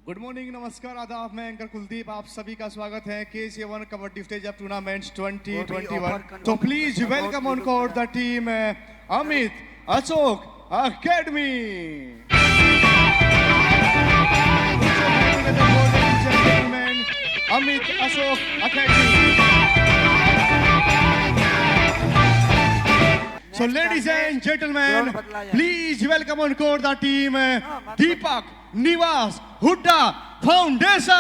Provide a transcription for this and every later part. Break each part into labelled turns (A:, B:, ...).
A: Good morning, नमस्कार, आदाब। मैं एंकर कुलदीप, आप सभी का स्वागत है KC1 kabaddi stage of tournaments 2021। तो please welcome on court the team Amit Ashok academy. Amit Ashok academy. So ladies and gentlemen, please welcome on court the team Deepak Nivas Hooda Foundation.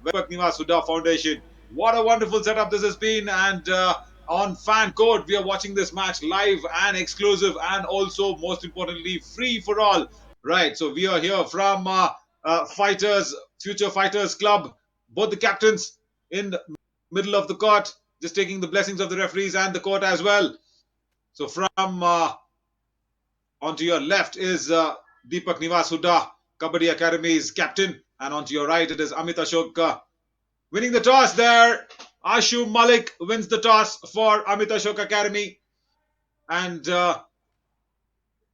B: Deepak Nivas Hooda Foundation. What a wonderful setup this has been, and on Fan Code we are watching this match live and exclusive, and also most importantly free for all. Right, so we are here from Future Fighters Club. Both the captains in the middle of the court, just taking the blessings of the referees and the court as well. So from onto your left is Deepak Nivas Hooda, Kabaddi Academy's captain, and onto your right it is Amit Ashok winning the toss there. Ashu Malik wins the toss for Amit Ashok Academy, and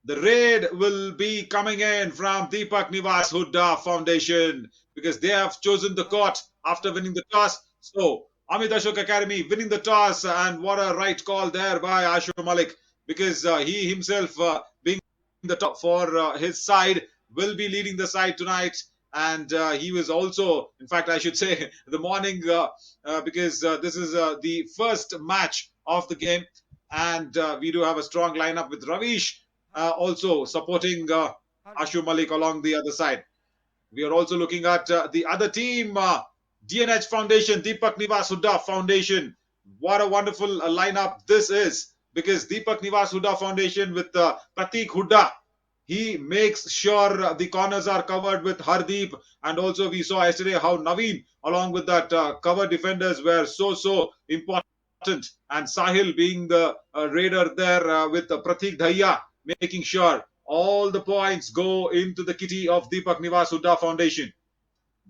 B: the raid will be coming in from Deepak Nivas Hooda Foundation because they have chosen the court after winning the toss. So Amit Ashok Academy winning the toss, and what a right call there by Ashu Malik, because he himself being the top for his side will be leading the side tonight. And he was also, in fact, I should say, the morning because this is the first match of the game, and we do have a strong lineup with Ravish also supporting Ashu Malik along the other side. We are also looking at the other team, DNH Foundation, Deepak Nivas Hooda Foundation. What a wonderful lineup this is, because Deepak Nivas Hooda Foundation with Parteek Hooda, he makes sure the corners are covered with Hardeep, and also we saw yesterday how Naveen along with that cover defenders were so important, and Sahil being the raider there with Prateek Dahiya making sure all the points go into the kitty of Deepak Nivas Hooda Foundation.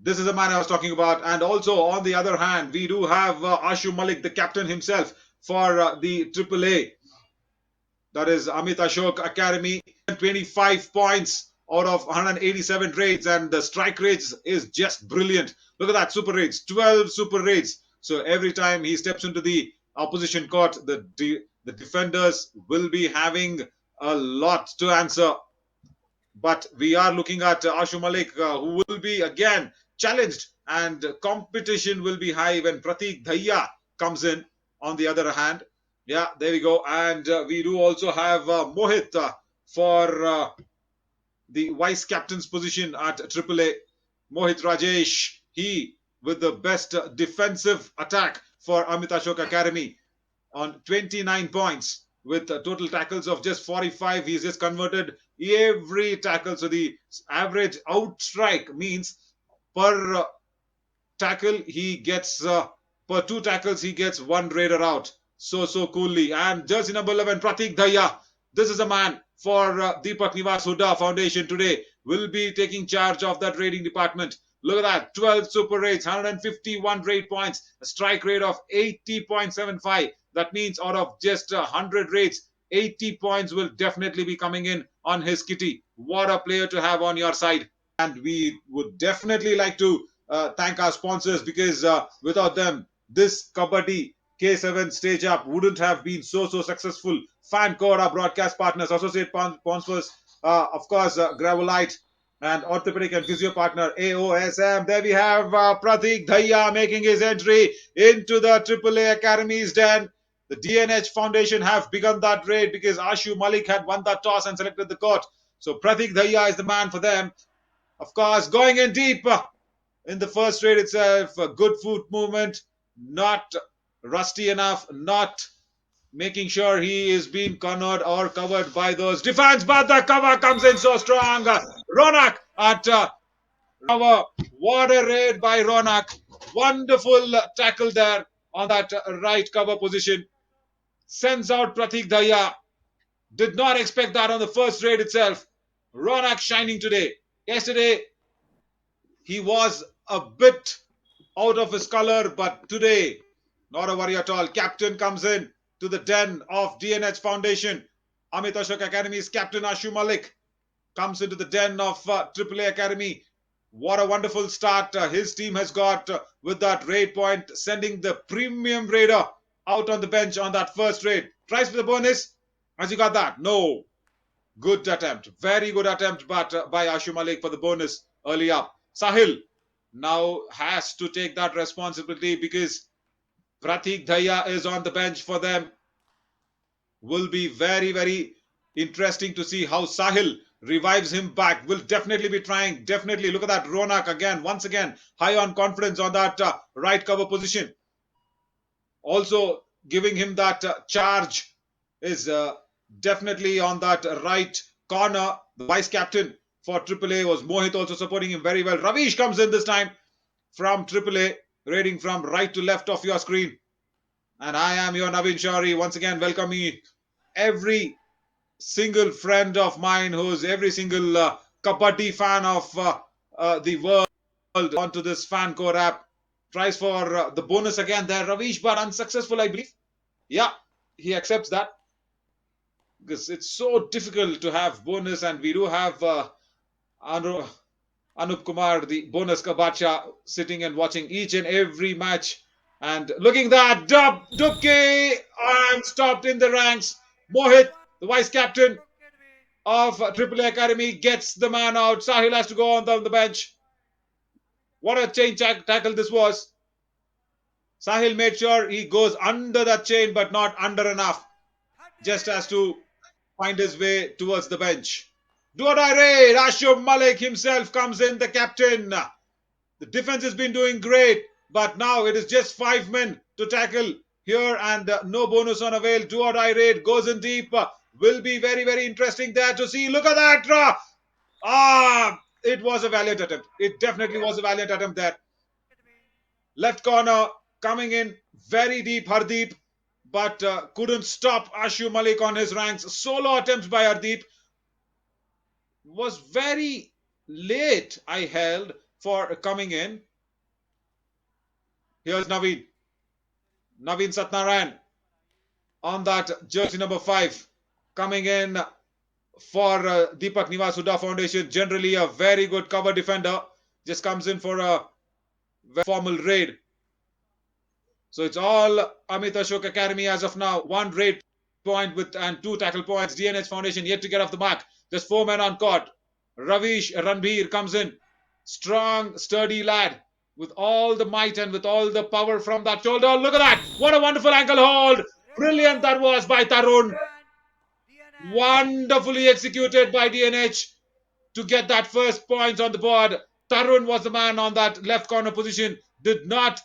B: This is the man I was talking about. And also on the other hand, we do have Ashu Malik, the captain himself for the AAA, that is Amit Ashok Academy. 25 points out of 187 raids, and the strike rates is just brilliant. Look at that, super raids, 12 super raids. So every time he steps into the opposition court, the defenders will be having a lot to answer. But we are looking at Ashu Malik, who will be again challenged, and competition will be high when Prateek Dahiya comes in on the other hand. Yeah, there we go. And we do also have Mohit for the vice captain's position at AAA. Mohit Rajesh, he with the best defensive attack for Amit Ashok Academy on 29 points with total tackles of just 45. He's just converted every tackle. So the average outstrike means per tackle he gets, per 2 tackles he gets 1 raider out. So coolly. And jersey number 11, Prateek Dahiya. This is a man for Deepak Nivas Hooda Foundation today. Will be taking charge of that raiding department. Look at that, 12 super raids, 151 raid points, a strike rate of 80.75. That means out of just 100 raids, 80 points will definitely be coming in on his kitty. What a player to have on your side. And we would definitely like to thank our sponsors, because without them, this Kabaddi K7 stage up wouldn't have been so successful. Fan Code, our broadcast partners, associate sponsors, of course, Gravelite, and orthopedic and physio partner AOSM. There we have Prateek Dahiya making his entry into the AAA Academy's den. The DNH Foundation have begun that raid because Ashu Malik had won that toss and selected the court. So Prateek Dahiya is the man for them. Of course, going in deep in the first raid itself, a good foot movement, not rusty enough, not making sure he is being cornered or covered by those defense, but the cover comes in so strong. Ronak at cover. What a raid by Ronak. Wonderful tackle there on that right cover position. Sends out Prateek Dahiya. Did not expect that on the first raid itself. Ronak shining today. Yesterday, he was a bit out of his color, but today, not a worry at all. Captain comes in to the den of DNH Foundation. Amit Ashok Academy's captain Ashu Malik comes into the den of AAA Academy. What a wonderful start his team has got with that raid point, sending the premium raider out on the bench on that first raid. Tries for the bonus. Has he got that? No. Good attempt. Very good attempt but by Ashu Malik for the bonus early up. Sahil now has to take that responsibility because Parteek Dahiya is on the bench for them. Will be very, very interesting to see how Sahil revives him back. Will definitely be trying. Definitely. Look at that. Ronak again. Once again, high on confidence on that right cover position. Also giving him that charge is definitely on that right corner. The vice captain for AAA was Mohit, also supporting him very well. Ravish comes in this time from AAA, raiding from right to left of your screen. And I am your Naveen Shari, once again welcoming every single friend of mine who's every single Kabaddi fan of the world onto this fan core app. Tries for the bonus again there, Ravish, but unsuccessful, I believe. Yeah, he accepts that because it's so difficult to have bonus, and we do have Anup Kumar, the bonus kabacha, sitting and watching each and every match. And looking that Dubke and stopped in the ranks. Mohit, the vice captain of AAA Academy, gets the man out. Sahil has to go on the bench. What a chain tackle this was. Sahil made sure he goes under that chain, but not under enough. Just has to find his way towards the bench. Do or die raid. Ashu Malik himself comes in, the captain. The defense has been doing great, but now it is just 5 men to tackle here and no bonus on avail. Do or die raid goes in deep. Will be very, very interesting there to see. Look at that. It was a valiant attempt. It definitely was a valiant attempt there. Left corner coming in very deep, Hardeep, but couldn't stop Ashu Malik on his ranks. Solo attempts by Hardeep. Was very late, I held, for coming in. Here's Naveen Satnarayan on that jersey number 5, coming in for Deepak Niwas Huda Foundation. Generally a very good cover defender. Just comes in for a very formal raid. So it's all Amit Ashok Academy as of now. 1 raid point and 2 tackle points. DNH Foundation yet to get off the mark. Just 4 men on court. Ravish Ranbir comes in. Strong, sturdy lad with all the might and with all the power from that shoulder. Look at that. What a wonderful ankle hold. Brilliant that was by Tarun. Wonderfully executed by DNH to get that first point on the board. Tarun was the man on that left corner position. Did not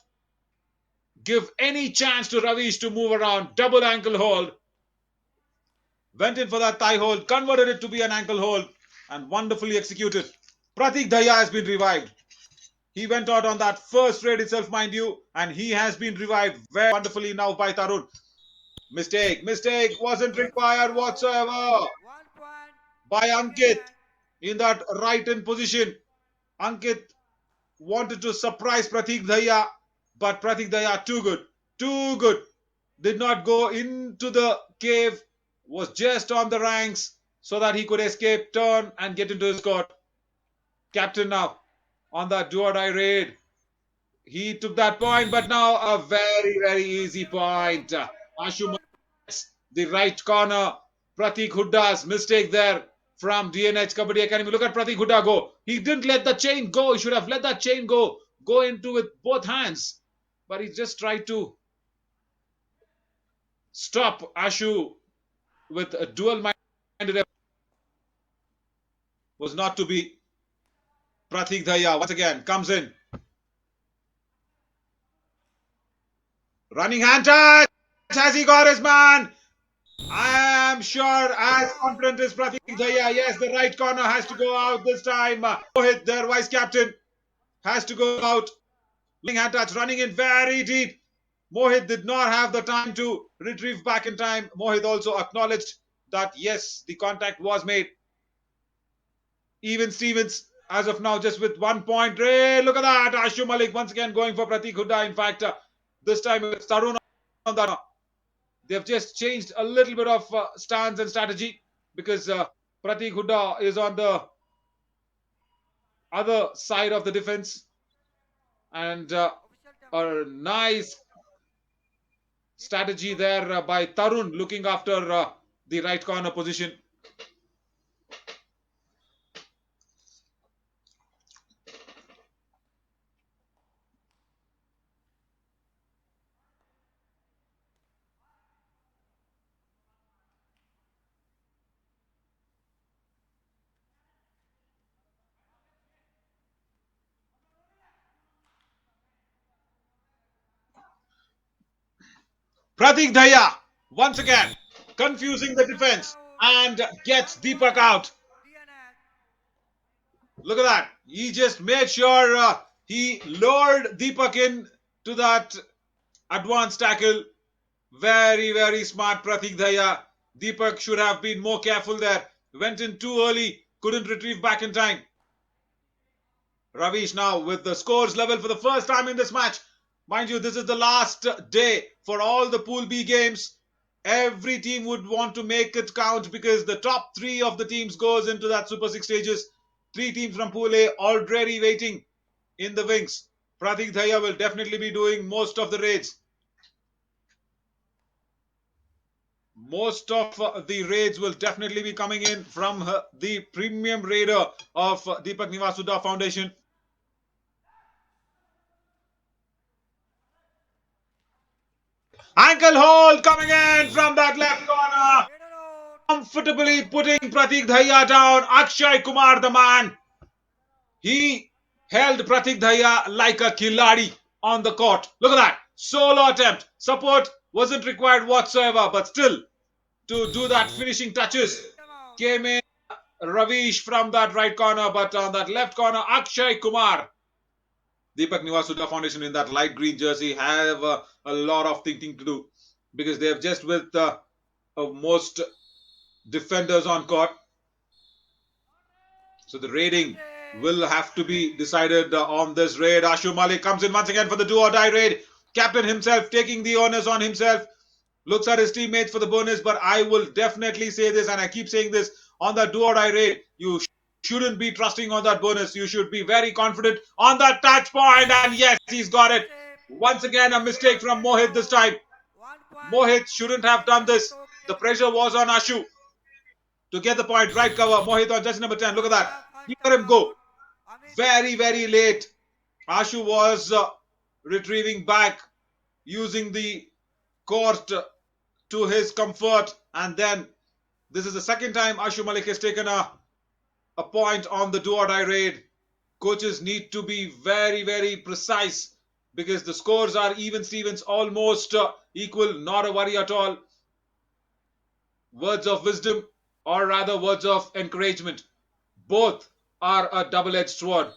B: give any chance to Ravish to move around. Double ankle hold. Went in for that thigh hold. Converted it to be an ankle hold. And wonderfully executed. Parteek Dahiya has been revived. He went out on that first raid itself, mind you, and he has been revived very wonderfully now by Tarun. Mistake wasn't required whatsoever by Ankit in that right in position. Ankit wanted to surprise Parteek Dahiya, but Parteek Dahiya too good. Did not go into the cave, was just on the ranks so that he could escape, turn and get into his court. Captain now on that do or die raid. He took that point, but now a very, very easy point. Ashu Malik, the right corner. Parteek Huda's mistake there from DNH Kabaddi Academy. Look at Parteek Huda go. He didn't let the chain go. He should have let that chain go into with both hands. But he just tried to stop Ashu with a dual-minded. Was not to be. Parteek Dahiya once again comes in. Running hand touch. Has he got his man? I am sure as confident as Parteek Dahiya. Yes, the right corner has to go out this time. Mohit, their vice captain, has to go out. Running hand touch, running in very deep. Mohit did not have the time to retrieve back in time. Mohit also acknowledged that yes, the contact was made. Even Stevens as of now, just with 1 point. Hey, look at that. Ashu Malik once again going for Prateek Hooda. In fact, this time it's Tarun on that. They've just changed a little bit of stance and strategy because Prateek Hooda is on the other side of the defense. And a nice strategy there by Tarun looking after the right corner position. Prateek Dahiya once again confusing the defense and gets Deepak out. Look at that. He just made sure he lured Deepak in to that advanced tackle. Very, very smart Prateek Dahiya. Deepak should have been more careful there. Went in too early. Couldn't retrieve back in time. Ravish now with the scores level for the first time in this match. Mind you, this is the last day for all the Pool B games. Every team would want to make it count because the top 3 of the teams goes into that Super 6 stages. 3 teams from Pool A already waiting in the wings. Prateek Dahiya will definitely be doing most of the raids. Most of the raids will definitely be coming in from the premium raider of Deepak Nivasuda Foundation. Ankle hold coming in from that left corner. Comfortably putting Prateek Dahiya down. Akshay Kumar, the man. He held Prateek Dahiya like a khiladi on the court. Look at that. Solo attempt. Support wasn't required whatsoever, but still to do that finishing touches came in Ravish from that right corner, but on that left corner, Akshay Kumar. Deepak Nivasuda Foundation in that light green jersey have a lot of thinking to do because they have just with most defenders on court. So the raiding will have to be decided on this raid. Ashu Malik comes in once again for the do or die raid. Captain himself taking the onus on himself. Looks at his teammates for the bonus, but I will definitely say this, and I keep saying this, on that do or die raid, you shouldn't be trusting on that bonus. You should be very confident on that touch point, and yes, he's got it. Once again, a mistake from Mohit this time. Mohit shouldn't have done this. The pressure was on Ashu to get the point. Right cover. Mohit on jersey number 10. Look at that. Let him go. Very, very late. Ashu was retrieving back using the court to his comfort, and then this is the second time Ashu Malik has taken a point on the do or die raid. Coaches need to be very, very precise because the scores are even Stevens, almost equal, not a worry at all. Words of wisdom, or rather words of encouragement, both are a double-edged sword.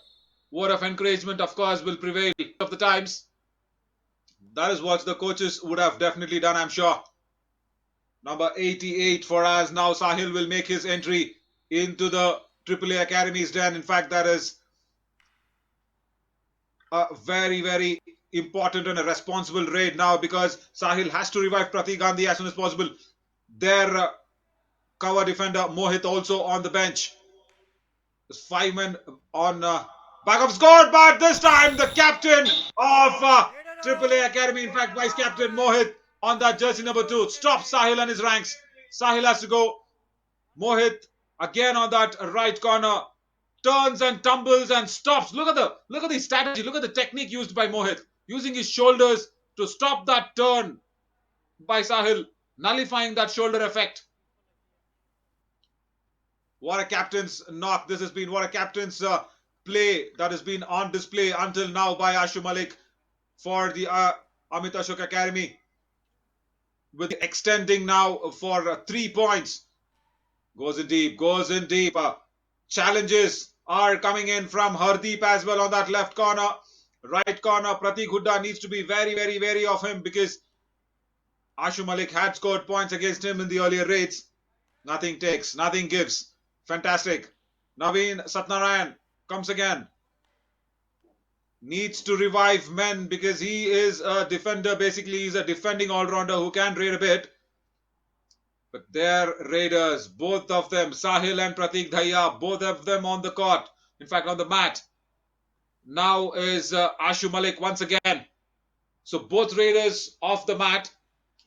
B: Word of encouragement, of course, will prevail of the times. That is what the coaches would have definitely done, I'm sure. Number 88 for us. Now Sahil will make his entry into the AAA Academy's den. In fact, that is a very, very important and a responsible raid now because Sahil has to revive Prateek Gandhi as soon as possible. Their cover defender Mohit also on the bench. 5 men on back of score, but this time the captain of AAA Academy, in fact vice captain Mohit on that jersey number 2, stops Sahil and his ranks. Sahil has to go. Mohit again on that right corner, turns and tumbles and stops. Look at the strategy. Look at the technique used by Mohit, using his shoulders to stop that turn by Sahil, nullifying that shoulder effect. What a captain's knock this has been. What a captain's play that has been on display until now by Ashu Malik for the Amit Ashok Academy. With extending now for 3 points. Goes in deep, goes in deep. Challenges are coming in from Hardeep as well on that left corner. Right corner, Prateek Hooda needs to be very, very wary of him because Ashu Malik had scored points against him in the earlier raids. Nothing takes, nothing gives. Fantastic. Naveen Satnarayan comes again. Needs to revive men because he is a defender. Basically, he's a defending all-rounder who can raid a bit. But they're raiders, both of them, Sahil and Parteek Dahiya, both of them on the court. In fact, on the mat. Now is Ashu Malik once again. So both raiders off the mat.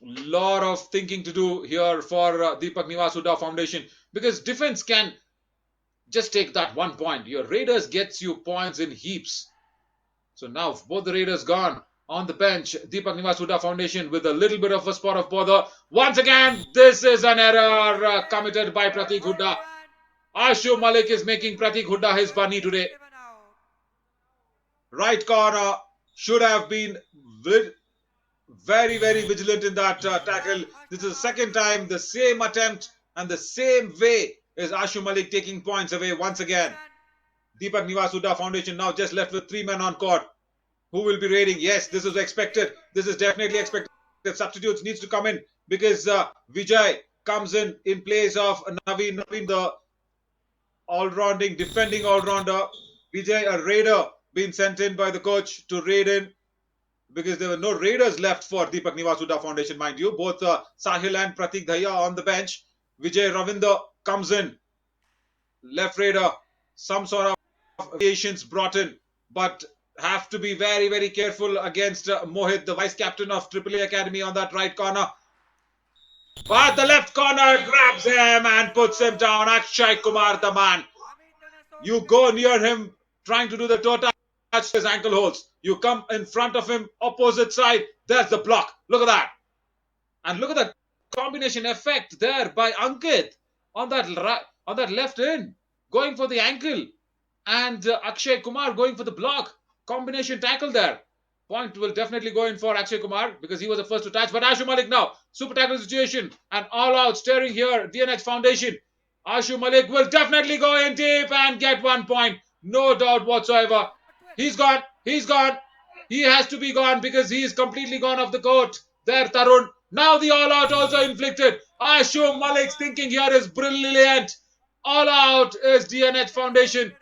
B: Lot of thinking to do here for Deepak Nivas Huda Foundation, because defense can just take that 1 point. Your raiders gets you points in heaps. So now both the raiders gone. On the bench, Deepak Nivas Huda Foundation with a little bit of a spot of bother. Once again, this is an error committed by Parteek Huda. Ashu Malik is making Parteek Huda his bunny today. Right corner should have been very, very vigilant in that tackle. This is the second time, the same attempt and the same way is Ashu Malik taking points away once again. Deepak Nivas Huda Foundation now just left with 3 men on court. Who will be raiding? Yes, this is expected. This is definitely expected. Substitutes needs to come in because Vijay comes in place of Naveen, the all-rounding, defending all-rounder. Vijay, a raider, being sent in by the coach to raid in because there were no raiders left for Deepak Nivas Huda Foundation, mind you. Both Sahil and Parteek Dahiya on the bench. Vijay Ravinder comes in. Left raider, some sort of variations brought in, but have to be very, very careful against Mohit, the vice captain of AAA Academy on that right corner. But the left corner grabs him and puts him down. Akshay Kumar, the man. You go near him trying to do the toe touch, his ankle holds. You come in front of him, opposite side. There's the block. Look at that. And look at the combination effect there by Ankit on that left in, going for the ankle. And Akshay Kumar going for the block. Combination tackle there. Point will definitely go in for Akshay Kumar because he was the first to touch. But Ashu Malik now. Super tackle situation. And all out staring here. DNH Foundation. Ashu Malik will definitely go in deep and get 1 point. No doubt whatsoever. He's gone. He's gone. He has to be gone because he is completely gone off the court. There, Tarun. Now the all out also inflicted. Ashu Malik's thinking here is brilliant. All out is DNH Foundation.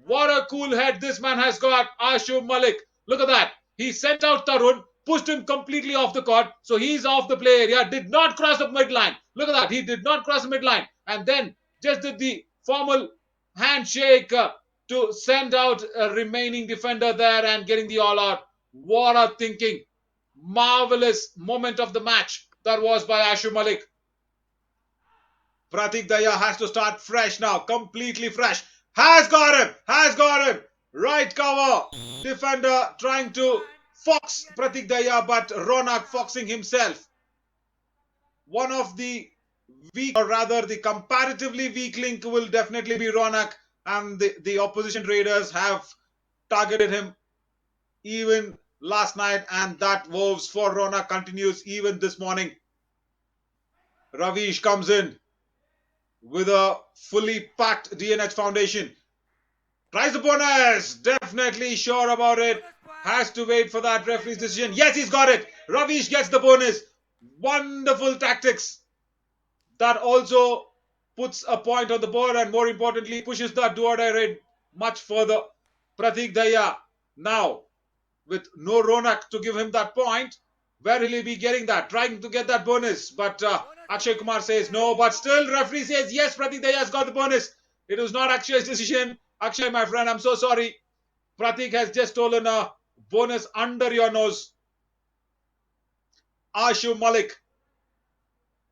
B: What a cool head this man has got, Ashu Malik. Look at that. He sent out Tarun, pushed him completely off the court. So he's off the play area, did not cross the midline. Look at that. He did not cross the midline. And then just did the formal handshake to send out a remaining defender there and getting the all out. What a thinking. Marvelous moment of the match that was by Ashu Malik. Parteek Dahiya has to start fresh now, completely fresh. Has got him. Right cover. Defender trying to fox Parteek Dahiya, but Ronak foxing himself. One of the weak, or rather the comparatively weak link will definitely be Ronak, and the opposition raiders have targeted him even last night, and that woes for Ronak continues even this morning. Ravish comes in with a fully packed DNH Foundation. Tries the bonus. Definitely sure about it. Has to wait for that referee's decision. Yes, he's got it. Ravish gets the bonus. Wonderful tactics. That also puts a point on the board and more importantly pushes that do-or-die raid much further. Parteek Dahiya now with no Ronak to give him that point. Where will he be getting that? Trying to get that bonus. But Akshay Kumar says no. But still referee says yes, Parteek Dahiya has got the bonus. It was not Akshay's decision. Akshay, my friend, I'm so sorry. Parteek has just stolen a bonus under your nose. Ashu Malik.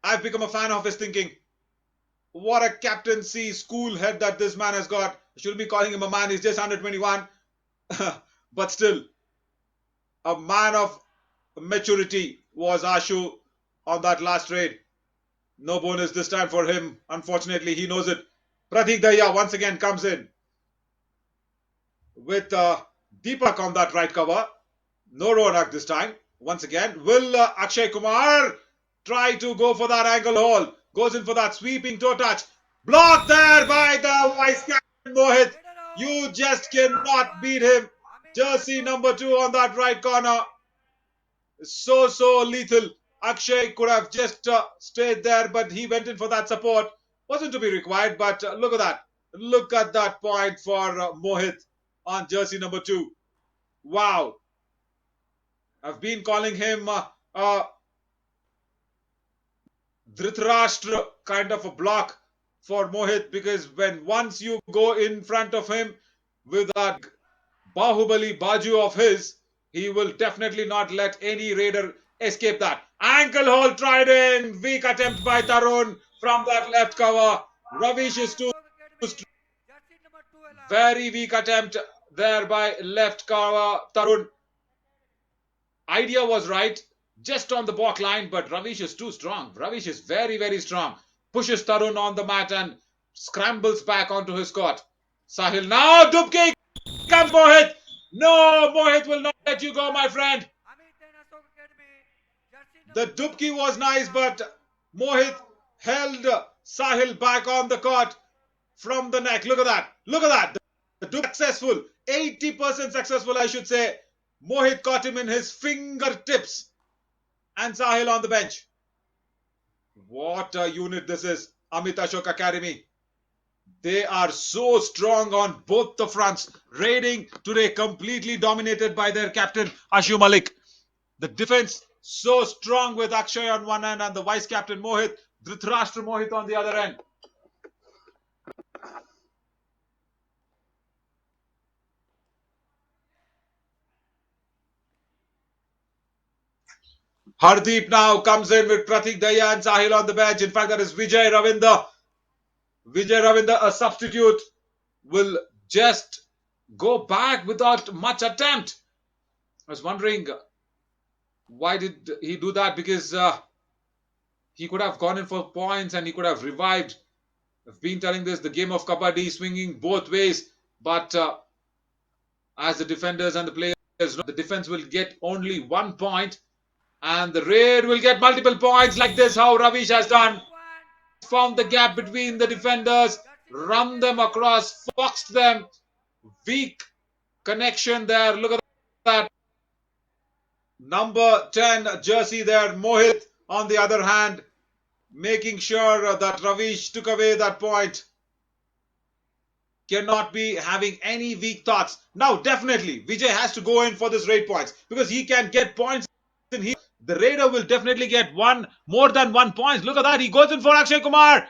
B: I've become a fan of his thinking. What a captaincy school head that this man has got. I shouldn't be calling him a man. He's just under 21. But still, a man of maturity was Ashu on that last raid. No bonus this time for him. Unfortunately, he knows it. Parteek Dahiya once again comes in with Deepak on that right cover. No Ronak this time. Once again, will Akshay Kumar try to go for that angle hole? Goes in for that sweeping toe touch. Blocked there by the vice captain Mohit. You just cannot beat him. Jersey number 2 on that right corner. So lethal. Akshay could have just stayed there, but he went in for that support. Wasn't to be required, but look at that. Look at that point for Mohit on jersey number 2. Wow. I've been calling him Dhritarashtra kind of a block for Mohit, because when once you go in front of him with that Bahubali Baju of his, he will definitely not let any raider escape that. Ankle hold tried in. Weak attempt by Tarun from that left cover. Ravish is too very weak attempt there by left cover. Tarun. Idea was right, just on the back line, but Ravish is too strong. Ravish is very, very strong. Pushes Tarun on the mat and scrambles back onto his court. Sahil now, Dubki comes Mohit. No, Mohit will not let you go, my friend. The Dubki was nice, but Mohit held Sahil back on the court from the neck. Look at that. Look at that. The Dubki successful. 80% successful, I should say. Mohit caught him in his fingertips. And Sahil on the bench. What a unit this is. Amit Ashok Academy. They are so strong on both the fronts. Raiding today completely dominated by their captain Ashu Malik. The defense so strong with Akshay on one end and the vice captain Mohit, Dhritarashtra Mohit on the other end. Hardeep now comes in with Parteek Dahiya and Sahil on the bench. In fact, that is Vijay Ravinder. Vijay Ravinder, a substitute, will just go back without much attempt. I was wondering why did he do that, because he could have gone in for points and he could have revived. I've been telling this, the game of Kabaddi swinging both ways, but as the defenders and the players know, the defense will get only 1 point and the raid will get multiple points, like this, how Ravish has done. Found the gap between the defenders, run them across, foxed them. Weak connection there. Look at that. Number 10 jersey there, Mohit, on the other hand, making sure that Ravish took away that point. Cannot be having any weak thoughts. Now, definitely, Vijay has to go in for this raid points, because he can get points in here. The raider will definitely get more than 1 point. Look at that. He goes in for Akshay Kumar.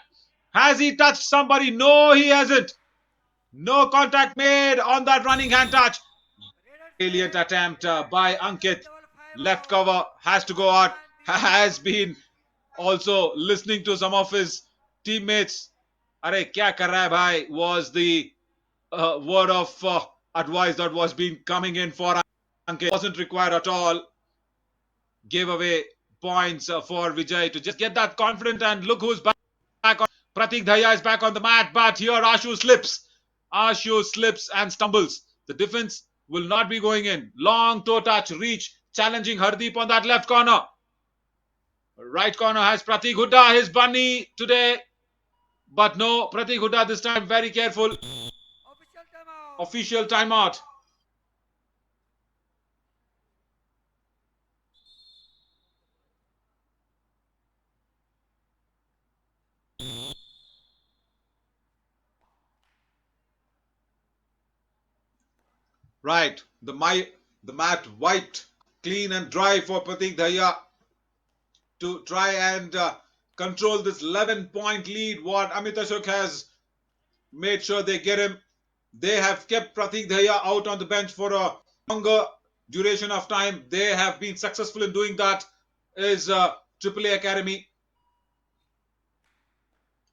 B: Has he touched somebody? No, he hasn't. No contact made on that running hand touch. Brilliant attempt by Ankit. Left cover has to go out. Has been also listening to some of his teammates. Are kya kar raha hai bhai, was the word of advice that was being coming in for Ankit. Wasn't required at all. Gave away points for Vijay to just get that confident, and look who's back on. Parteek Dahiya is back on the mat, but here Ashu slips. Ashu slips and stumbles. The defense will not be going in. Long toe touch, reach, challenging Hardeep on that left corner. Right corner has Parteek Hooda, his bunny today. But no, Parteek Hooda this time very careful. Official timeout. Right, the mat wiped clean and dry for Parteek Dahiya to try and control this 11-point lead. What Amit Ashok has made sure they get him. They have kept Parteek Dahiya out on the bench for a longer duration of time. They have been successful in doing that. Is AAA Academy.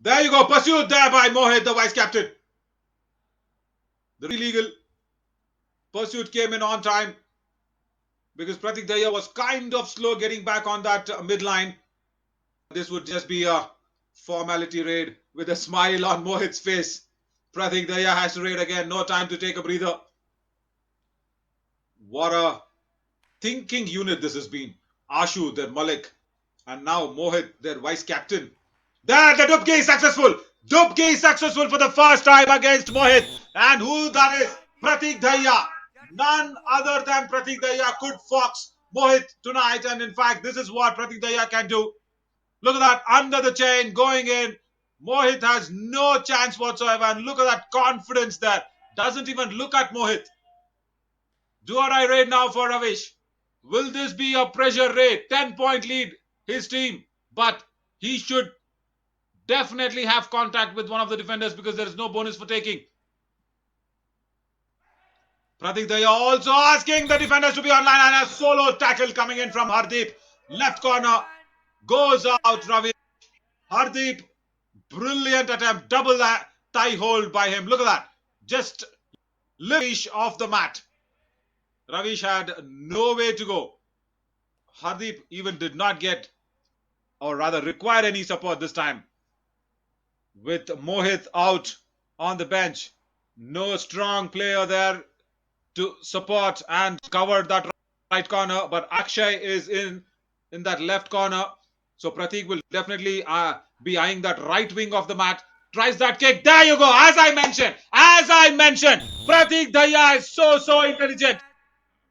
B: There you go, pursued there by Mohit, the vice captain. The illegal pursuit came in on time, because Parteek Dahiya was kind of slow getting back on that midline. This would just be a formality raid with a smile on Mohit's face. Parteek Dahiya has to raid again. No time to take a breather. What a thinking unit this has been. Ashu, their Malik, and now Mohit, their vice captain. There, the Dubki is successful. Dubki is successful for the first time against Mohit. And who that is? Parteek Dahiya. None other than Parteek Dahiya could fox Mohit tonight. And in fact, this is what Parteek Dahiya can do. Look at that, under the chain, going in. Mohit has no chance whatsoever. And look at that confidence there. Doesn't even look at Mohit. Do or die raid now for Ravish. Will this be a pressure raid? 10-point lead, his team. But he should definitely have contact with one of the defenders because there is no bonus for taking. Parteek, they are also asking the defenders to be online, and a solo tackle coming in from Hardeep. Left corner goes out. Ravi. Hardeep, brilliant attempt. Double that thigh hold by him. Look at that. Just Ravish off the mat. Ravish had no way to go. Hardeep even did not get, or rather require, any support this time. With Mohit out on the bench, no strong player there to support and cover that right corner, but Akshay is in that left corner, so Parteek will definitely be eyeing that right wing of the mat. Tries that kick. There you go. As I mentioned, Parteek Dahiya is so intelligent.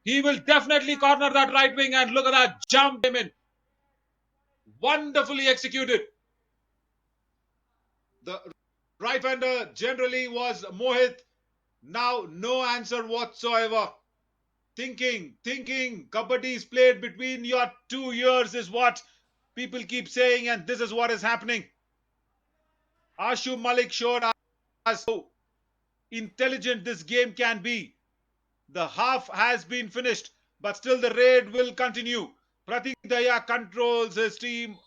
B: He will definitely corner that right wing, and look at that jump him in. Wonderfully executed. The right hander generally was Mohit. Now no answer whatsoever. Thinking, Kabaddi is played between your 2 ears is what people keep saying, and this is what is happening. Ashu Malik showed us how intelligent this game can be. The half has been finished, but still the raid will continue. Parteek Dahiya controls his team,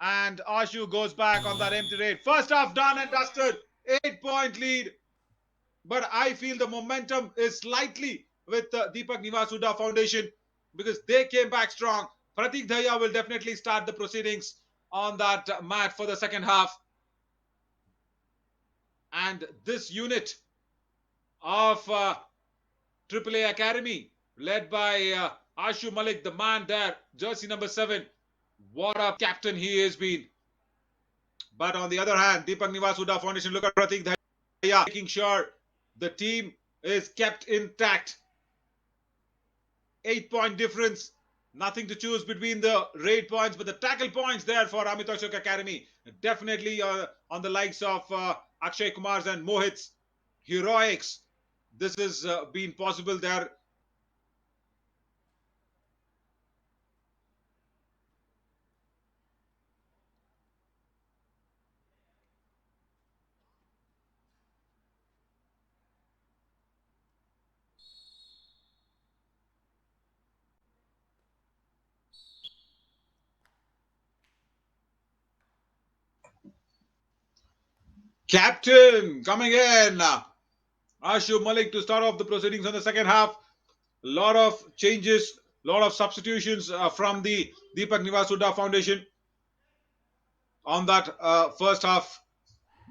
B: and Ashu goes back on that empty raid. First half done and dusted. 8-point lead. But I feel the momentum is slightly with the Deepak Nivasuda Foundation because they came back strong. Parteek Dahiya will definitely start the proceedings on that mat for the second half. And this unit of AAA Academy, led by Ashu Malik, the man there, jersey number 7, what a captain he has been. But on the other hand, Deepak Nivasuda Foundation, look at Parteek Dahiya, making sure the team is kept intact. 8-point difference. Nothing to choose between the raid points, but the tackle points there for Untitled Academy. Definitely on the likes of Akshay Kumar's and Mohit's heroics. This has been possible there. Captain coming in. Ashu Malik to start off the proceedings on the second half. A lot of changes, a lot of substitutions from the Deepak Nivasuda Foundation on that first half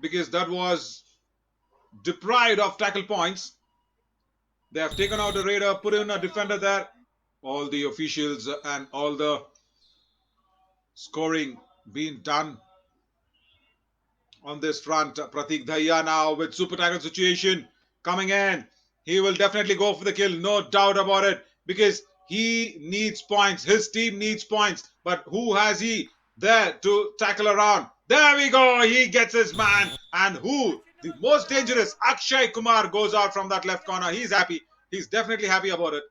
B: because that was deprived of tackle points. They have taken out a raider, put in a defender there. All the officials and all the scoring being done on this front. Parteek Dahiya now with super tackle situation coming in. He will definitely go for the kill, no doubt about it, because he needs points. His team needs points. But who has he there to tackle around? There we go. He gets his man. And who? The most dangerous, Akshay Kumar, goes out from that left corner. He's happy. He's definitely happy about it.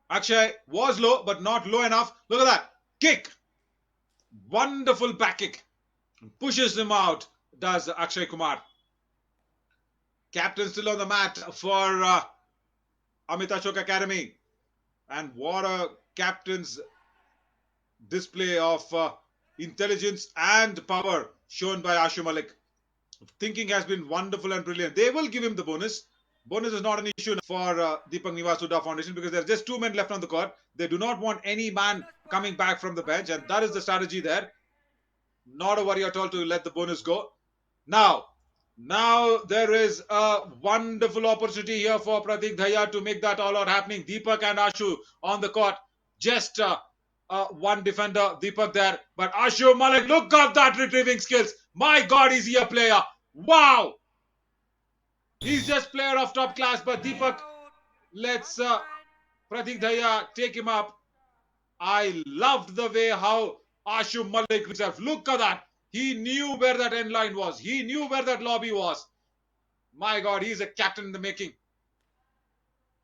B: Akshay was low, but not low enough. Look at that. Kick. Wonderful back kick. Pushes him out, does Akshay Kumar. Captain still on the mat for Untitled Academy. And what a captain's display of intelligence and power shown by Ashu Malik. Thinking has been wonderful and brilliant. They will give him the bonus. Bonus is not an issue for Deepak Nivasuda Foundation because there are just 2 men left on the court. They do not want any man coming back from the bench, and that is the strategy there. Not a worry at all to let the bonus go. Now there is a wonderful opportunity here for Parteek Dahiya to make that all out happening. Deepak and Ashu on the court. Just one defender, Deepak there. But Ashu Malik, look at that retrieving skills. My God, is he a player? Wow. He's just player of top class. But Deepak, let's Parteek Dahiya take him up. I loved the way how Ashu Malik himself. Look at that. He knew where that end line was. He knew where that lobby was. My God, he's a captain in the making.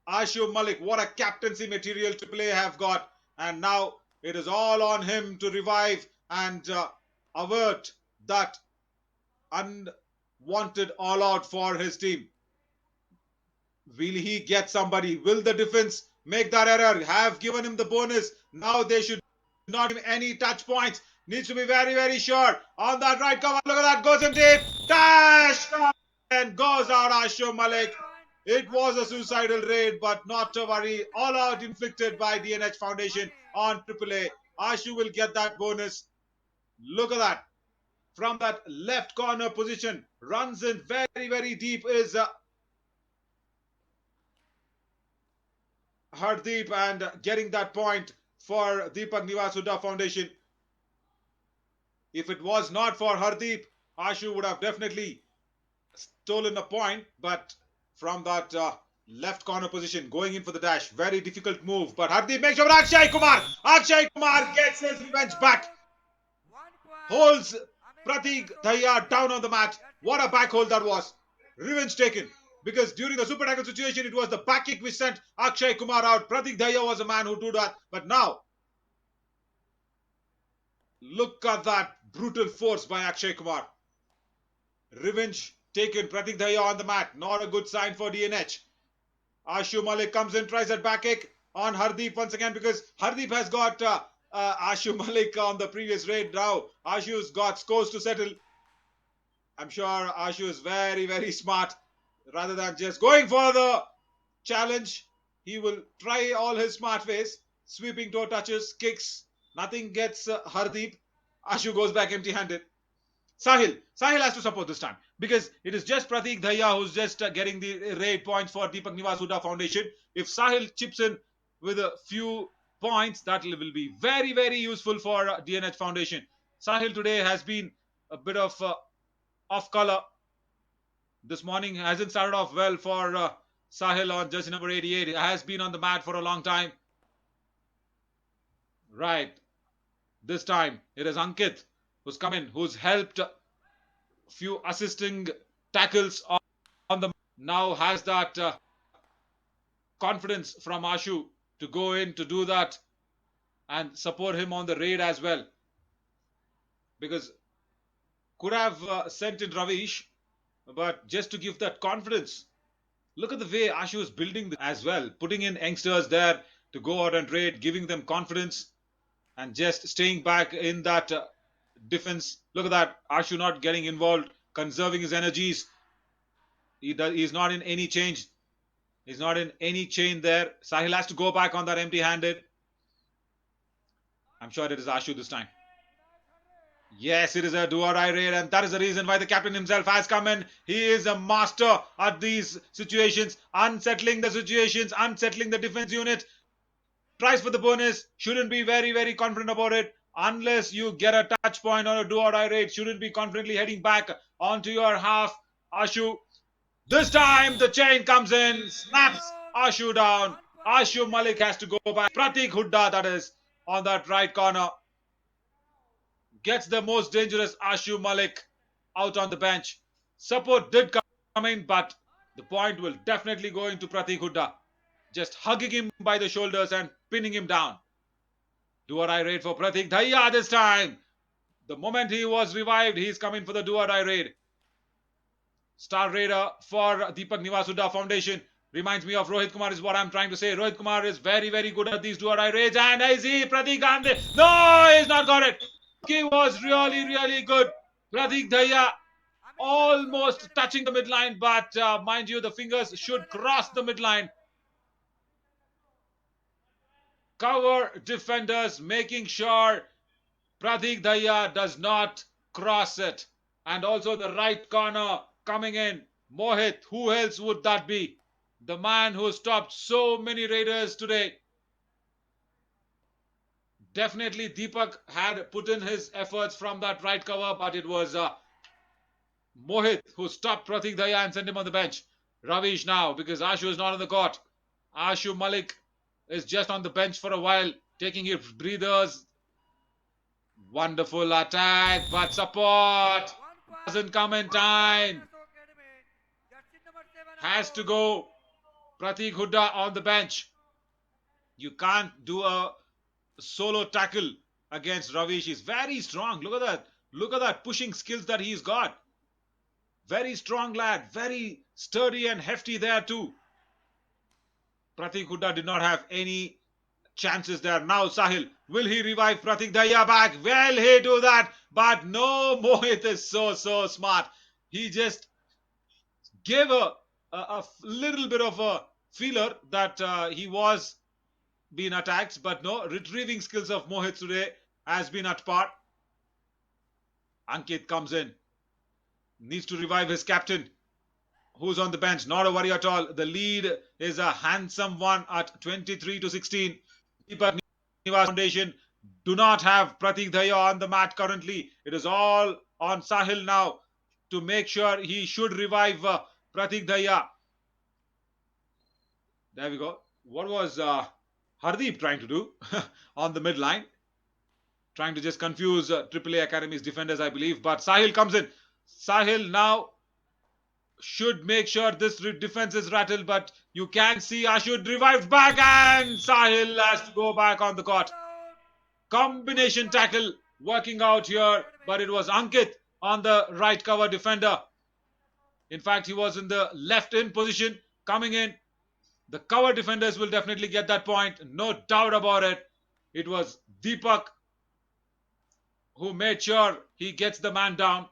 B: Ashu Malik, what a captaincy material AAA have got. And now it is all on him to revive and avert that unwanted all-out for his team. Will he get somebody? Will the defense make that error? Have given him the bonus. Now they should not give him any touch points. Needs to be very, very sure. On that right cover, look at that. Goes in deep. Dash! And goes out Ashu Malik. It was a suicidal raid, but not to worry. All out inflicted by DNH Foundation on AAA. Ashu will get that bonus. Look at that. From that left corner position. Runs in very, very deep is Hardeep, and getting that point for Deepak Nivasuddha Foundation. If it was not for Hardeep, Ashu would have definitely stolen a point, but from that left corner position, going in for the dash, very difficult move, but Hardeep makes sure. Akshay Kumar gets his revenge back, holds Parteek Dahiya down on the mat. What a back hold that was. Revenge taken. Because during the super tackle situation, it was the back kick which sent Akshay Kumar out. Parteek Dahiya was the man who did that. But now, look at that brutal force by Akshay Kumar. Revenge taken. Parteek Dahiya on the mat. Not a good sign for DNH. Ashu Malik comes in, tries that back kick on Hardeep once again, because Hardeep has got Ashu Malik on the previous raid. Now Ashu's got scores to settle. I'm sure Ashu is very, very smart. Rather than just going for the challenge, he will try all his smart ways. Sweeping toe touches, kicks. Nothing gets Hardeep. Ashu goes back empty-handed. Sahil has to support this time, because it is just Parteek Dahiya who's just getting the raid points for Deepak Nivasuddha Foundation. If Sahil chips in with a few points, that will be very, very useful for DNH Foundation. Sahil today has been a bit of off color. This morning hasn't started off well for Sahil on jersey number 88. He has been on the mat for a long time. Right. This time it is Ankit who's come in, who's helped a few assisting tackles on the. Now has that confidence from Ashu to go in to do that and support him on the raid as well. Because could have sent in Ravish, but just to give that confidence. Look at the way Ashu is building as well, putting in youngsters there to go out and raid, giving them confidence and just staying back in that defense. Look at that, Ashu not getting involved, conserving his energies. He's not in any change. He's not in any chain there. Sahil has to go back on that empty-handed. I'm sure it is Ashu this time. Yes, it is a do-or-die raid, and that is the reason why the captain himself has come in. He is a master at these situations, unsettling the situations, unsettling the defense unit. Tries for the bonus, shouldn't be very, very confident about it. Unless you get a touch point on a do-or-die raid, shouldn't be confidently heading back onto your half. Ashu, this time the chain comes in, snaps Ashu down. Ashu Malik has to go back. Parteek Hooda, that is, on that right corner. Gets the most dangerous Ashu Malik out on the bench. Support did come in, but the point will definitely go into Parteek Hooda. Just hugging him by the shoulders and pinning him down. Do-or-die raid for Parteek Dahiya this time. The moment he was revived, he's coming for the do-or-die raid. Star Raider for Deepak Nivasuddha Foundation. Reminds me of Rohit Kumar is what I'm trying to say. Rohit Kumar is very, very good at these do-or-die raids. And I see Parteek Gandhi. No, he's not got it. He was really, really good. Parteek Dahiya almost touching the midline, but mind you, the fingers should cross the midline. Cover defenders, making sure Parteek Dahiya does not cross it. And also the right corner coming in. Mohit, who else would that be? The man who stopped so many raiders today. Definitely Deepak had put in his efforts from that right cover, but it was Mohit who stopped Parteek Dahiya and sent him on the bench. Ravish now, because Ashu is not on the court. Ashu Malik is just on the bench for a while, taking his breathers. Wonderful attack, but support doesn't come in time. Has to go. Parteek Hooda on the bench. You can't do a solo tackle against Ravish. He's very strong. Look at that. Look at that pushing skills that he's got. Very strong lad. Very sturdy and hefty there too. Parteek Hooda did not have any chances there. Now Sahil, will he revive Parteek Dahiya back? Will he do that? But no, Mohit is so smart. He just gave a little bit of a feeler that he was being attacked, but no, retrieving skills of Mohit today has been at par. Ankit comes in, needs to revive his captain, who's on the bench. Not a worry at all. The lead is a handsome one at 23-16. Deepak Foundation do not have Parteek Dahiya on the mat currently. It is all on Sahil now to make sure he should revive Parteek Dahiya. There we go. What was Hardeep trying to do on the midline? Trying to just confuse AAA Academy's defenders, I believe. But Sahil comes in. Sahil now should make sure this defense is rattled, but you can see Ashu revived back and Sahil has to go back on the court. Combination tackle working out here, but it was Ankit on the right cover defender. In fact, he was in the left in position coming in. The cover defenders will definitely get that point, no doubt about it. It was Deepak who made sure he gets the man down.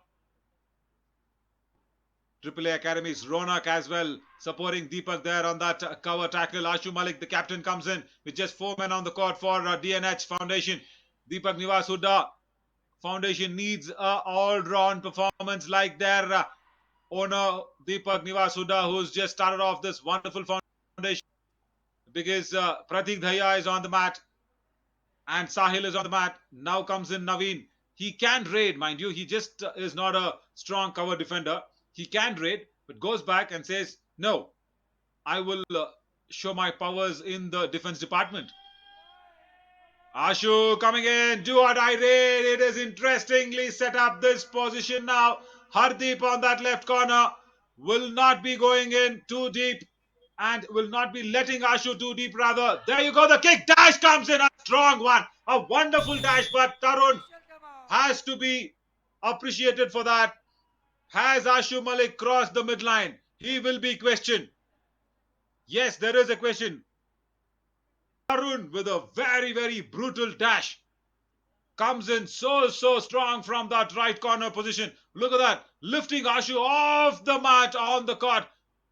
B: AAA Academy's Ronak as well supporting Deepak there on that cover tackle. Ashu Malik, the captain, comes in with just 4 men on the court for DNH Foundation. Deepak Nivas Hooda Foundation needs an all-round performance like their owner Deepak Nivas Hooda, who's just started off this wonderful foundation, because Parteek Dahiya is on the mat and Sahil is on the mat. Now comes in Naveen. He can raid, mind you. He just is not a strong cover defender. He can raid, but goes back and says, no, I will show my powers in the defense department. Ashu coming in, do or die raid. It is interestingly set up this position now. Hardeep on that left corner will not be going in too deep and will not be letting Ashu too deep rather. There you go, the kick, dash comes in, a strong one. A wonderful dash, but Tarun has to be appreciated for that. Has Ashu Malik crossed the midline? He will be questioned. Yes, there is a question. Tarun with a very brutal dash comes in so strong from that right corner position. Look at that, lifting Ashu off the mat on the court.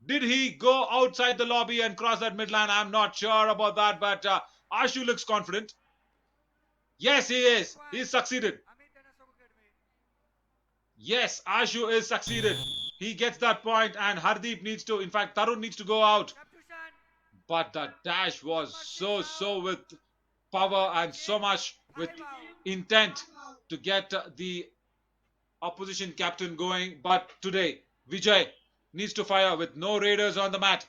B: Did he go outside the lobby and cross that midline? I'm not sure about that, but Ashu looks confident. Yes, he is. He's succeeded. Yes, Ashu is succeeded. He gets that point and Hardeep needs to, in fact, Tarun needs to go out. But the dash was so with power and so much with intent to get the opposition captain going. But today, Vijay needs to fire with no raiders on the mat.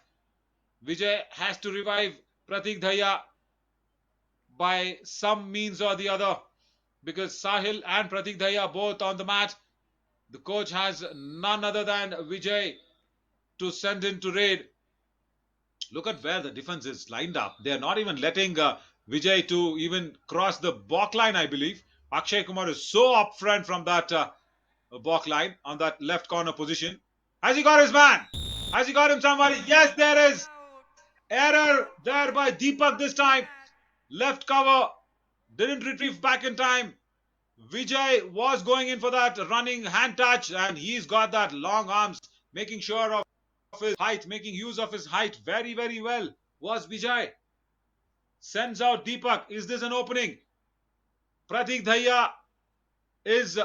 B: Vijay has to revive Parteek Dahiya by some means or the other, because Sahil and Parteek Dahiya both on the mat. The coach has none other than Vijay to send in to raid. Look at where the defense is lined up. They are not even letting Vijay to even cross the balk line, I believe. Akshay Kumar is so up front from that balk line on that left corner position. Has he got his man? Has he got him somebody? Yes, there is error there by Deepak this time. Left cover didn't retrieve back in time. Vijay was going in for that running hand touch and he's got that long arms, making sure of his height, making use of his height very well was Vijay. Sends out Deepak. Is this an opening? Parteek Dahiya is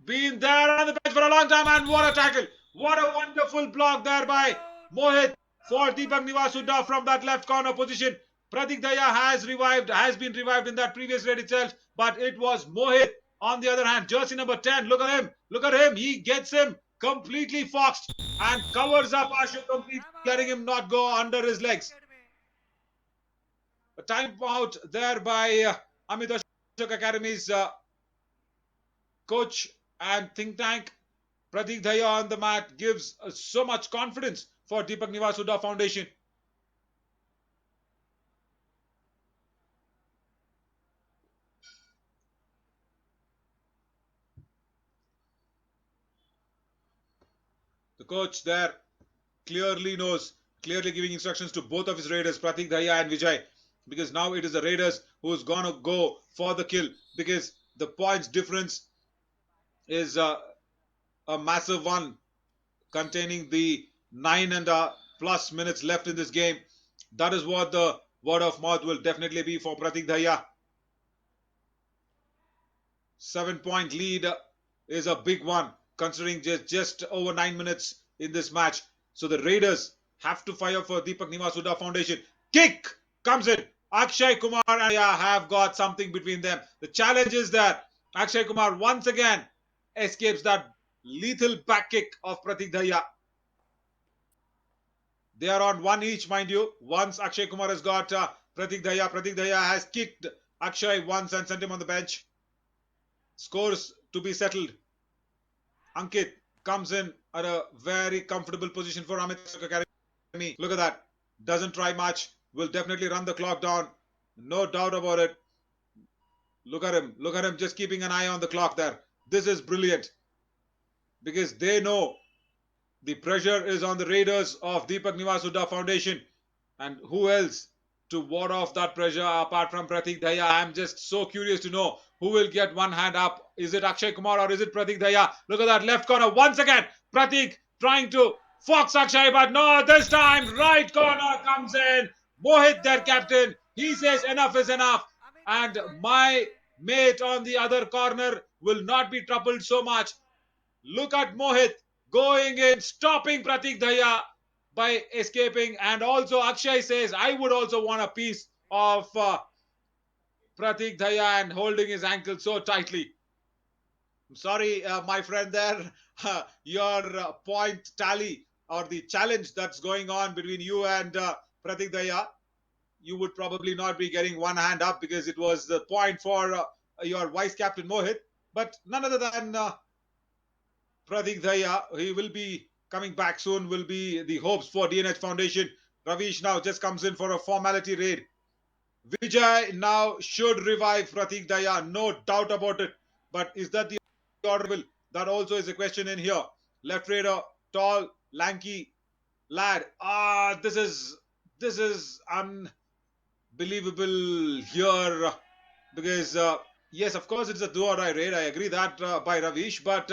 B: been there on the bench for a long time and what a tackle. What a wonderful block there by Mohit for Deepak Nivas Hooda from that left corner position. Parteek Dahiya has been revived in that previous raid itself, but it was Mohit on the other hand. Jersey number 10, look at him. Look at him. He gets him completely foxed and covers up Ashu completely, letting him not go under his legs. A time out there by Amit Ashu. Academy's coach and think tank Parteek Dahiya on the mat gives so much confidence for Deepak Niwas Huda Foundation. The coach there clearly knows, clearly giving instructions to both of his raiders, Parteek Dahiya and Vijay, because now it is the raiders who's gonna go for the kill, because the points difference is a massive one, containing the 9+ minutes left in this game. That is what the word of mouth will definitely be for Parteek Dahiya. 7-point lead is a big one, considering just over 9 minutes in this match. So the Raiders have to fire for Deepak Niwas Huda Foundation. Kick comes in. Akshay Kumar and Dahiya have got something between them. The challenge is that Akshay Kumar once again escapes that lethal back kick of Parteek Dahiya. They are on one each, mind you. Once Akshay Kumar has got Parteek Dahiya. Parteek Dahiya has kicked Akshay once and sent him on the bench. Scores to be settled. Ankit comes in at a very comfortable position for Amit Academy. Look at that. Doesn't try much. Will definitely run the clock down. No doubt about it. Look at him. Look at him just keeping an eye on the clock there. This is brilliant. Because they know the pressure is on the Raiders of Deepak Niwas Huda Foundation. And who else to ward off that pressure apart from Parteek Dahiya? I'm just so curious to know who will get one hand up. Is it Akshay Kumar or is it Parteek Dahiya? Look at that left corner once again. Parteek trying to fox Akshay, but no, this time right corner comes in. Mohit, their captain, he says enough is enough, and my mate on the other corner will not be troubled so much. Look at Mohit going in, stopping Parteek Dahiya by escaping, and also Akshay says, I would also want a piece of Parteek Dahiya, and holding his ankle so tightly. I'm sorry, my friend there, your point tally or the challenge that's going on between you and Parteek Dahiya, you would probably not be getting one hand up because it was the point for your vice captain Mohit, but none other than Parteek Dahiya, he will be coming back soon, will be the hopes for DNH Foundation. Ravish now just comes in for a formality raid. Vijay now should revive Parteek Dahiya, no doubt about it. But is that the order? That also is a question in here. Left raider, tall, lanky lad. This is unbelievable here because yes, of course it's a do or die raid. I agree that by Ravish, but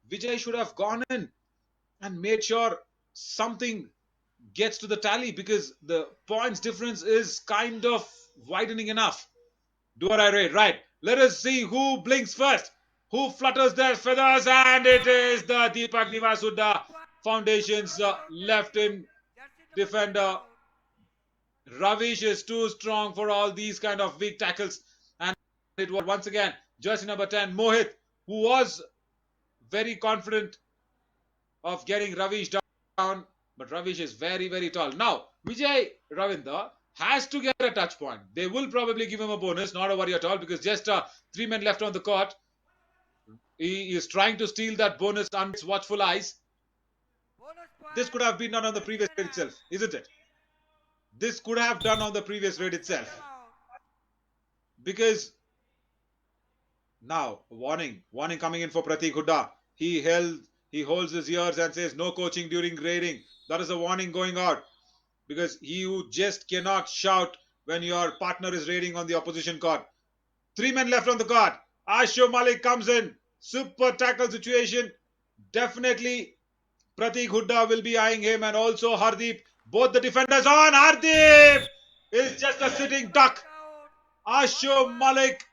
B: Vijay should have gone in and made sure something gets to the tally because the points difference is kind of widening enough. Do or I raid, right? Let us see who blinks first, who flutters their feathers, and it is the Deepak Niwas Huda Foundation's left-in defender. Ravish is too strong for all these kind of weak tackles, and it was once again jersey number 10 Mohit, who was very confident of getting Ravish down, but Ravish is very tall. Now, Vijay Ravinder has to get a touch point. They will probably give him a bonus, not a worry at all, because just 3 men left on the court. He is trying to steal that bonus under his watchful eyes. This could have been done on the previous raid itself, isn't it? This could have done on the previous raid itself. Because now, warning coming in for Parteek Huda. He holds his ears and says no coaching during raiding. That is a warning going out. Because you just cannot shout when your partner is raiding on the opposition court. 3 men left on the court. Ashu Malik comes in. Super tackle situation. Definitely Parteek Huda will be eyeing him, and also Hardeep. Both the defenders on. Hardeep is just a sitting duck. Ashu Malik,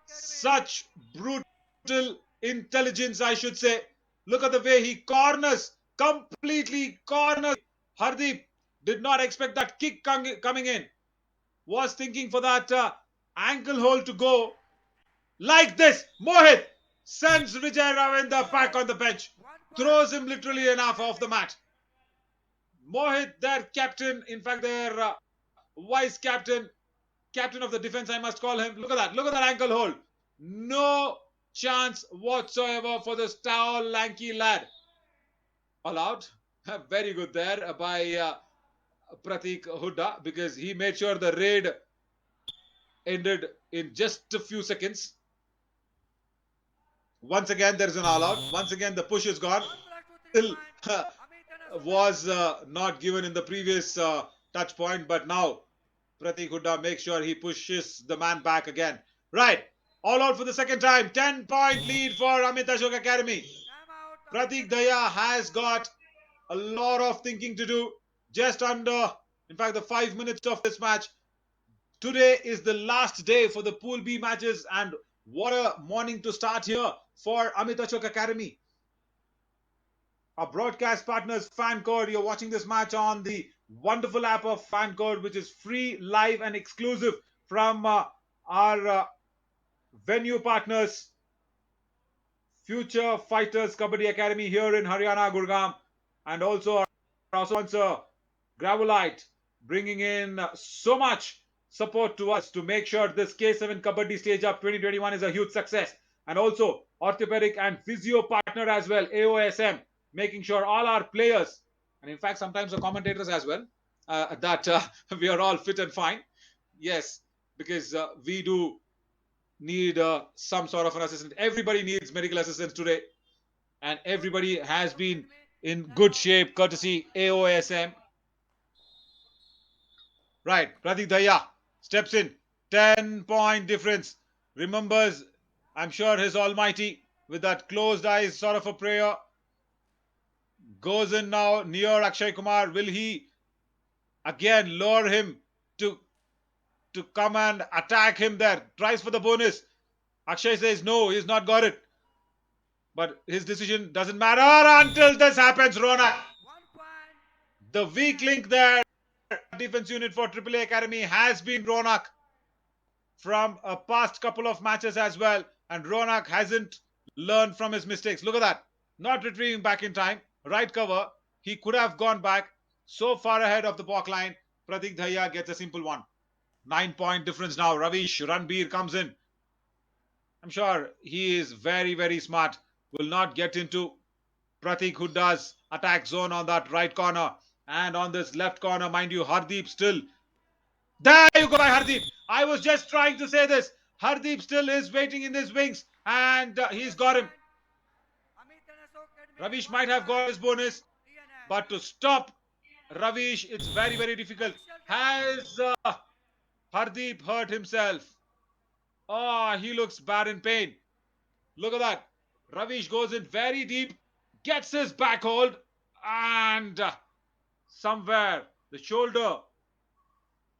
B: such brutal intelligence, I should say. Look at the way he corners, completely corners. Hardeep did not expect that kick coming in. Was thinking for that ankle hold to go. Like this, Mohit sends Vijay Ravinder back on the bench. Throws him literally enough off the mat. Mohit, their captain, in fact their vice captain, captain of the defense, I must call him. Look at that. Look at that ankle hold. No chance whatsoever for this tall, lanky lad. All out. Very good there by Parteek Hooda, because he made sure the raid ended in just a few seconds. Once again, there is an all out. Once again, the push is gone. Still was not given in the previous touch point, but now Parteek Hooda makes sure he pushes the man back again. Right. All out for the second time. 10-point lead for Untitled Academy. Parteek Dahiya has got a lot of thinking to do. Just under, in fact, the 5 minutes of this match. Today is the last day for the Pool B matches, and what a morning to start here for Untitled Academy. Our broadcast partners, Fan Code. You're watching this match on the wonderful app of Fan Code, which is free, live, and exclusive from our venue partners, Future Fighters Kabaddi Academy here in Haryana, Gurgaon, and also our sponsor, Gravelite, bringing in so much support to us to make sure this K7 Kabaddi Stage Up 2021 is a huge success. And also orthopedic and physio partner as well, AOSM, making sure all our players, and in fact sometimes the commentators as well, that we are all fit and fine. Yes, because we do need some sort of an assistant. Everybody needs medical assistance today, and everybody has been in good shape courtesy AOSM. Right, Parteek Dahiya steps in. 10-point difference. Remembers, I'm sure, his almighty with that closed eyes sort of a prayer. Goes in now near Akshay Kumar. Will he again lure him to come and attack him there? Tries for the bonus. Akshay says no, he's not got it. But his decision doesn't matter until this happens, Ronak. The weak link there, defense unit for AAA Academy, has been Ronak from a past couple of matches as well. And Ronak hasn't learned from his mistakes. Look at that. Not retrieving back in time. Right cover. He could have gone back so far ahead of the block line. Parteek Dahiya gets a simple one. 9-point difference now. Ravish Ranbir comes in. I'm sure he is very, very smart. Will not get into Parteek Hooda's attack zone on that right corner. And on this left corner, mind you, Hardeep still. There you go by Hardeep. I was just trying to say this. Hardeep still is waiting in his wings. And he's got him. Ravish might have got his bonus. But to stop Ravish, it's very, very difficult. Has Hardeep hurt himself? Oh, he looks bad in pain. Look at that. Ravish goes in very deep, gets his back hold, and somewhere the shoulder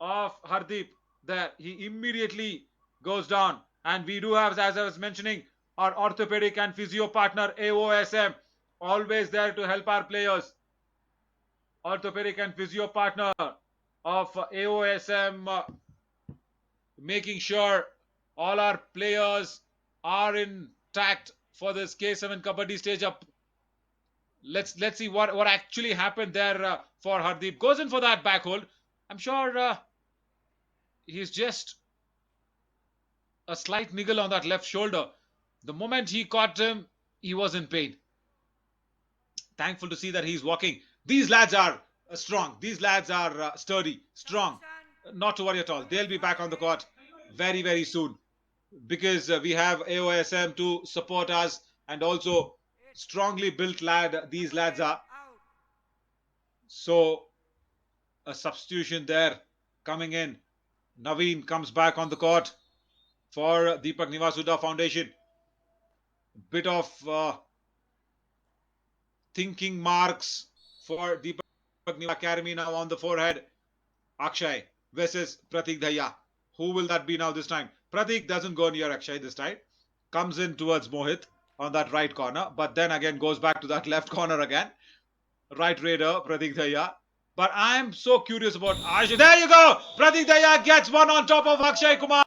B: of Hardeep there, he immediately goes down. And we do have, as I was mentioning, our orthopedic and physio partner AOSM, always there to help our players. Orthopedic and physio partner of AOSM, making sure all our players are intact for this K7 Kabaddi Stage Up. Let's see what actually happened there for Hardeep. Goes in for that back hold. I'm sure he's just a slight niggle on that left shoulder. The moment he caught him, he was in pain. Thankful to see that he's walking. These lads are strong. These lads are sturdy, strong. Not to worry at all. They'll be back on the court very, very soon, because we have AOSM to support us, and also strongly built lad these lads are. So a substitution there coming in. Naveen comes back on the court for Deepak Nivasuda Foundation. Bit of thinking marks for Deepak Nivasuda Academy now on the forehead. Akshay versus Parteek Dahiya. Who will that be now this time? Parteek doesn't go near Akshay this time. Comes in towards Mohit on that right corner, but then again goes back to that left corner again. Right raider, Parteek Dahiya. But I'm so curious about Ashu. There you go! Parteek Dahiya gets one on top of Akshay Kumar.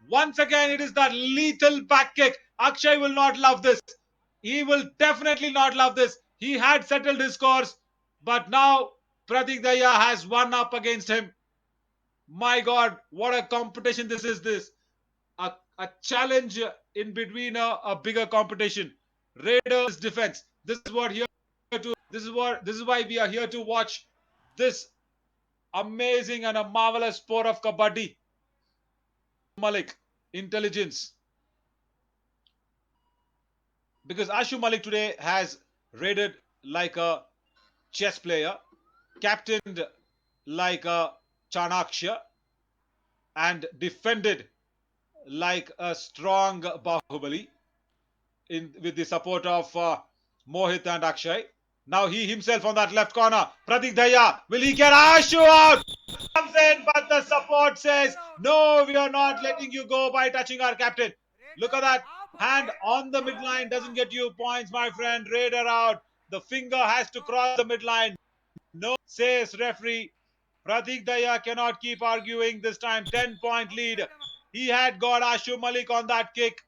B: Once again, it is that lethal back kick. Akshay will not love this. He will definitely not love this. He had settled his scores, but now Parteek Dahiya has one up against him. My God, what a competition this is! A challenge in between a bigger competition. Raiders defense. This is what here to. This is why we are here to watch this amazing and a marvelous sport of kabaddi. Malik intelligence, because Ashu Malik today has raided like a chess player, captained like a Chanaksha, and defended like a strong Bahubali with the support of Mohit and Akshay. Now he himself on that left corner. Parteek Dahiya, will he get Ashu out? Comes in, but the support says, no, we are not letting you go by touching our captain. Look at that. Hand on the midline doesn't get you points, my friend. Raider out. The finger has to cross the midline. No, says referee. Parteek Dahiya cannot keep arguing this time. 10-point lead. He had got Ashu Malik on that kick.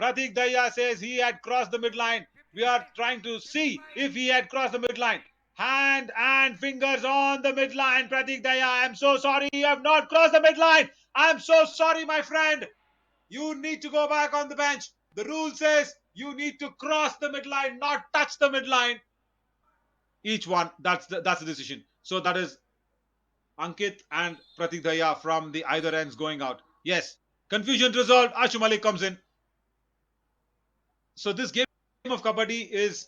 B: Parteek Dahiya says he had crossed the midline. We are trying to see if he had crossed the midline. Hand and fingers on the midline. Parteek Dahiya, I'm so sorry you have not crossed the midline. I'm so sorry, my friend. You need to go back on the bench. The rule says you need to cross the midline, not touch the midline. Each one, that's the decision. So that is Ankit and Parteek Dahiya from the either ends going out. Yes, confusion resolved. Ashu Malik comes in. So this game of kabaddi is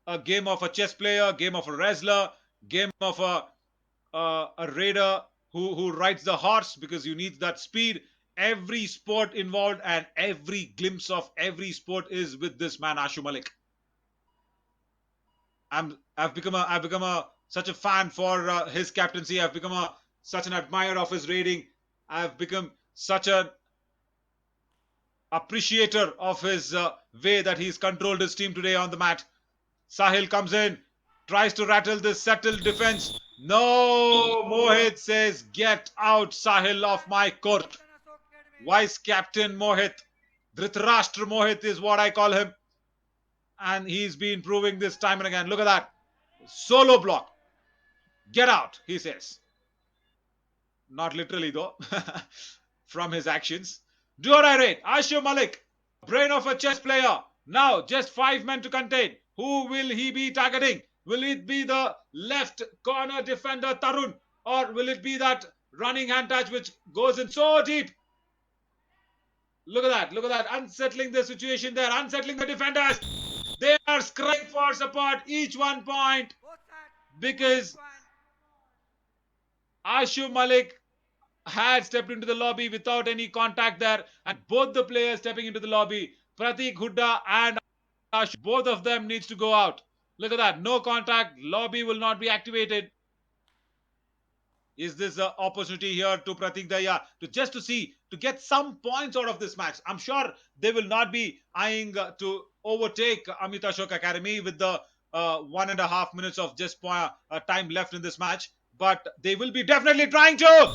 B: a game of a chess player, game of a wrestler, game of a raider who rides the horse, because you need that speed. Every sport involved and every glimpse of every sport is with this man Ashu Malik. I've become a such a fan for his captaincy. I've become such an admirer of his raiding. I've become such an appreciator of his way that he's controlled his team today on the mat. Sahil comes in, tries to rattle this settled defense. No, Mohit says, get out, Sahil, of my court. Vice Captain Mohit, Dhritarashtra Mohit is what I call him. And he's been proving this time and again. Look at that. Solo block. Get out, he says. Not literally, though, from his actions. Do or I rate? Ashu Malik, brain of a chess player. Now, just 5 men to contain. Who will he be targeting? Will it be the left corner defender Tarun? Or will it be that running hand touch which goes in so deep? Look at that. Look at that. Unsettling the situation there. Unsettling the defenders. They are crying for support. Each 1 point. Because Ashu Malik had stepped into the lobby without any contact there, and both the players stepping into the lobby, Parteek Hooda and Ashu, both of them needs to go out. Look at that, no contact, lobby will not be activated. Is this an opportunity here to Parteek Dahiya to see, to get some points out of this match? I'm sure they will not be eyeing to overtake Amit Ashok Academy with the 1.5 minutes of just time left in this match, but they will be definitely trying to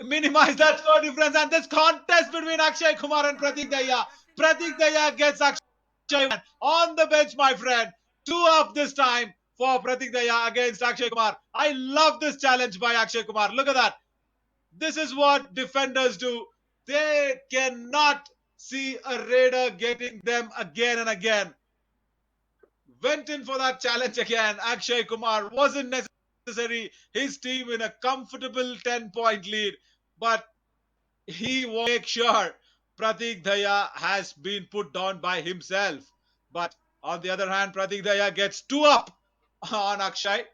B: minimize that score difference. And this contest between Akshay Kumar and Parteek Dahiya. Parteek Dahiya gets Akshay on the bench, my friend. 2 up this time for Parteek Dahiya against Akshay Kumar. I love this challenge by Akshay Kumar. Look at that. This is what defenders do. They cannot see a raider getting them again and again. Went in for that challenge again. Akshay Kumar wasn't necessary. His team in a comfortable 10-point lead. But he will make sure Parteek Dahiya has been put down by himself. But on the other hand, Parteek Dahiya gets 2 up on Akshay.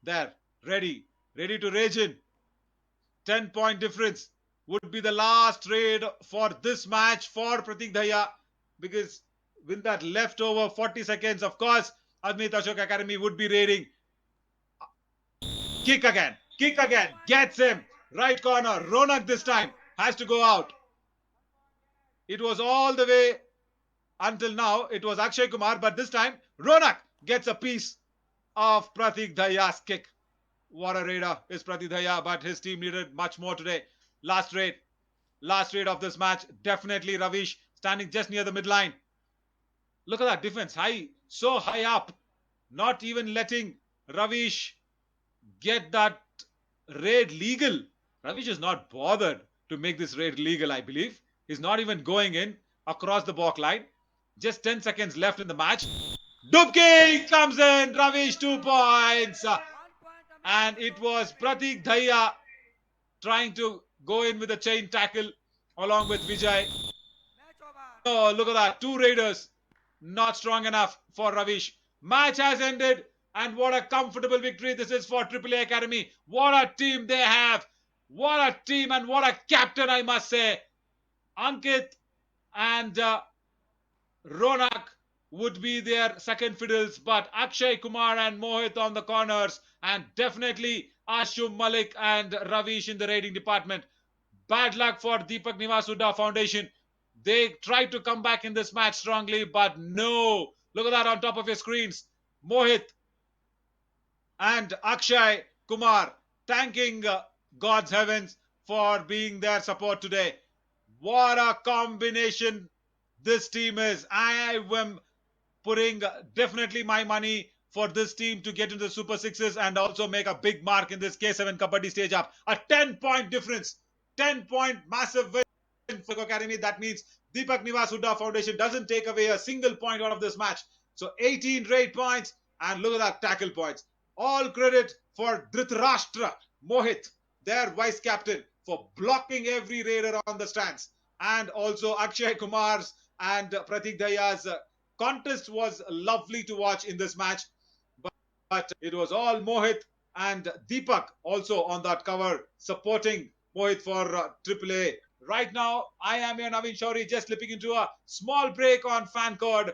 B: There, ready to rage in. 10-point difference would be the last raid for this match for Parteek Dahiya, because with that leftover 40 seconds, of course, Amit Ashok Academy would be raiding. Kick again, gets him. Right corner, Ronak this time has to go out. It was all the way until now, it was Akshay Kumar, but this time Ronak gets a piece of Parteek Dahiya's kick. What a raider is Parteek Dahiya, but his team needed much more today. Last raid of this match, definitely Ravish standing just near the midline. Look at that defense, so high up, not even letting Ravish get that raid legal. Ravish is not bothered to make this raid legal, I believe. He's not even going in across the balk line. Just 10 seconds left in the match. Dubki comes in. Ravish 2 points. And it was Parteek Dahiya trying to go in with a chain tackle along with Vijay. Oh, look at that. Two raiders. Not strong enough for Ravish. Match has ended. And what a comfortable victory this is for AAA Academy. What a team they have. What a team and what a captain, I must say. Ankit and Ronak would be their second fiddles, but Akshay Kumar and Mohit on the corners, and definitely Ashu Malik and Ravish in the raiding department. Bad luck for Deepak Nivasuda Foundation. They tried to come back in this match strongly, but no. Look at that on top of your screens. Mohit and Akshay Kumar thanking God's heavens for being their support today. What a combination this team is. I am putting definitely my money for this team to get into the Super Sixes and also make a big mark in this K7 Kabaddi stage up. A 10-point difference. 10-point massive win for Academy. That means Deepak Nivasuda Foundation doesn't take away a single point out of this match. So 18 raid points and look at that tackle points. All credit for Dhritarashtra Mohit, their vice captain, for blocking every raider on the stands. And also Akshay Kumar's and Parteek Dahiya's contest was lovely to watch in this match. But it was all Mohit and Deepak also on that cover supporting Mohit for AAA. Right now, I am your Naveen Shauri just slipping into a small break on Fan Code.